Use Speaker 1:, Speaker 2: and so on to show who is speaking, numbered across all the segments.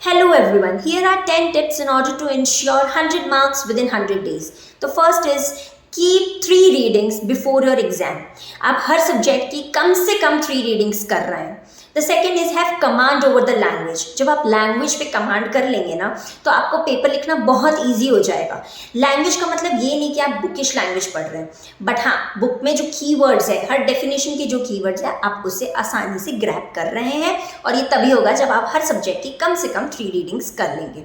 Speaker 1: Hello everyone, here are 10 tips in order to ensure 100 marks within 100 days. The first is keep 3 readings before your exam. आप हर subject की कम से कम 3 readings कर रहे हैं. The second is have command over the language. जब आप language पे command कर लेंगे ना तो आपको पेपर लिखना बहुत ईजी हो जाएगा. लैंग्वेज का मतलब ये नहीं कि आप बुकिश लैंग्वेज पढ़ रहे हैं, बट हाँ, बुक में जो कीवर्ड्स है, हर डेफिनेशन के जो कीवर्ड्स है, आप उसे आसानी से ग्रैब कर रहे हैं. और ये तभी होगा जब आप हर सब्जेक्ट की कम से कम 3 रीडिंग्स कर लेंगे.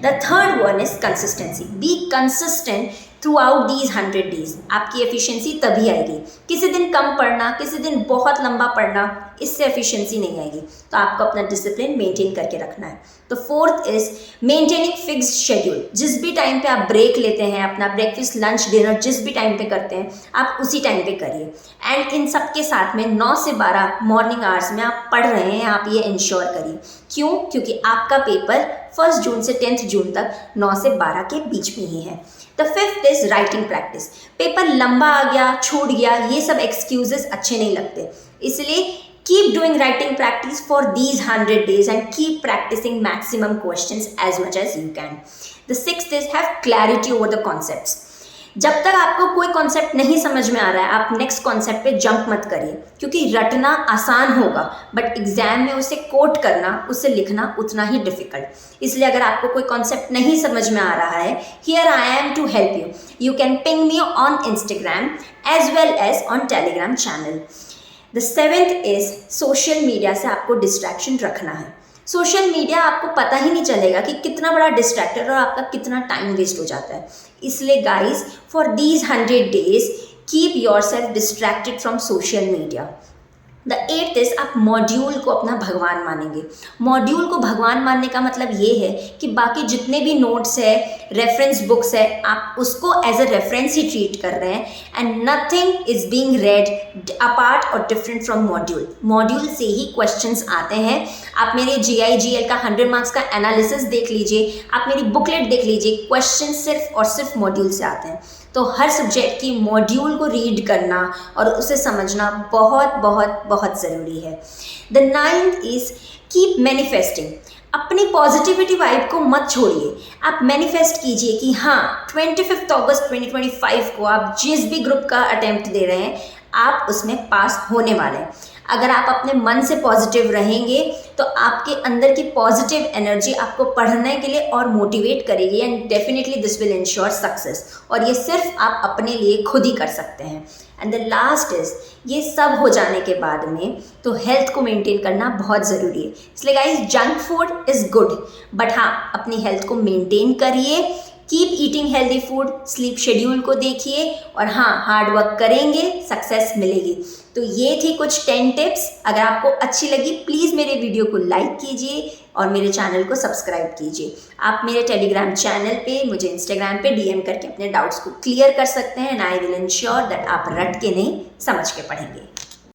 Speaker 1: The third one is consistency. Be consistent through out these 100 days. आपकी एफिशिएंसी तभी आएगी. किसी दिन कम पढ़ना, किसी दिन बहुत लंबा पढ़ना, इससे एफिशिएंसी नहीं आएगी. तो आपको अपना डिसिप्लिन मेंटेन करके रखना है. तो fourth is maintaining fixed schedule. जिस भी टाइम पे आप ब्रेक लेते हैं, अपना ब्रेकफास्ट लंच डिनर जिस भी टाइम पे करते हैं, आप उसी टाइम पे करिए. एंड इन सब के साथ में 9 से 12 मॉर्निंग आवर्स में आप पढ़ रहे हैं, आप ये इंश्योर करिए. क्यों? क्योंकि आपका पेपर 1 जून से 10 जून तक 9 से 12 के बीच में ही है. The fifth is writing practice. Paper लंबा आ गया, छूट गया, ये सब एक्सक्यूजेस अच्छे नहीं लगते. इसलिए keep doing writing practice for these 100 days and keep practicing maximum questions as much as you can. The sixth is have clarity over the concepts. जब तक आपको कोई कॉन्सेप्ट नहीं समझ में आ रहा है, आप नेक्स्ट कॉन्सेप्ट पे जंप मत करिए, क्योंकि रटना आसान होगा बट एग्जाम में उसे कोट करना, उसे लिखना उतना ही डिफिकल्ट. इसलिए अगर आपको कोई कॉन्सेप्ट नहीं समझ में आ रहा है, here I am to help you. You can ping me on Instagram as well as on Telegram channel. The seventh is social media से आपको डिस्ट्रैक्शन रखना है. सोशल मीडिया आपको पता ही नहीं चलेगा कि कितना बड़ा डिस्ट्रैक्टर और आपका कितना टाइम वेस्ट हो जाता है. इसलिए guys, for these 100 days keep your self distracted from social media. The eighth is आप मॉड्यूल को अपना भगवान मानेंगे. मॉड्यूल को भगवान मानने का मतलब ये है कि बाकी जितने भी नोट्स है, रेफरेंस बुक्स है, आप उसको एज अ रेफरेंस ही ट्रीट कर रहे हैं. And nothing is being read apart और डिफरेंट फ्रॉम मॉड्यूल. मॉड्यूल से ही क्वेश्चंस आते हैं. आप मेरे GIGL का 100 मार्क्स का एनालिसिस देख लीजिए, आप मेरी बुकलेट देख लीजिए, क्वेश्चन सिर्फ और सिर्फ मॉड्यूल से आते हैं. तो हर सब्जेक्ट की मॉड्यूल को रीड करना और उसे समझना बहुत बहुत बहुत ज़रूरी है. The ninth is keep manifesting. अपनी पॉजिटिविटी वाइब को मत छोड़िए. आप मैनिफेस्ट कीजिए कि हाँ, 25 अगस्त 2025 को आप जिस भी ग्रुप का अटेम्प्ट दे रहे हैं, आप उसमें पास होने वाले हैं. अगर आप अपने मन से पॉजिटिव रहेंगे तो आपके अंदर की पॉजिटिव एनर्जी आपको पढ़ने के लिए और मोटिवेट करेगी and definitely this will ensure success. और ये सिर्फ आप अपने लिए खुद ही कर सकते हैं. एंड द लास्ट इज, ये सब हो जाने के बाद में तो हेल्थ को मेंटेन करना बहुत ज़रूरी है. इसलिए guys, junk food is good but हाँ, अपनी हेल्थ को मेंटेन करिए. Keep eating healthy food. Sleep schedule को देखिए और हाँ, हार्ड वर्क करेंगे, सक्सेस मिलेगी. तो ये थी कुछ 10 टिप्स. अगर आपको अच्छी लगी प्लीज़ मेरे वीडियो को लाइक कीजिए और मेरे चैनल को सब्सक्राइब कीजिए. आप मेरे टेलीग्राम चैनल पे, मुझे इंस्टाग्राम पे DM करके अपने डाउट्स को क्लियर कर सकते हैं and I will ensure that आप रट के नहीं, समझ के पढ़ेंगे.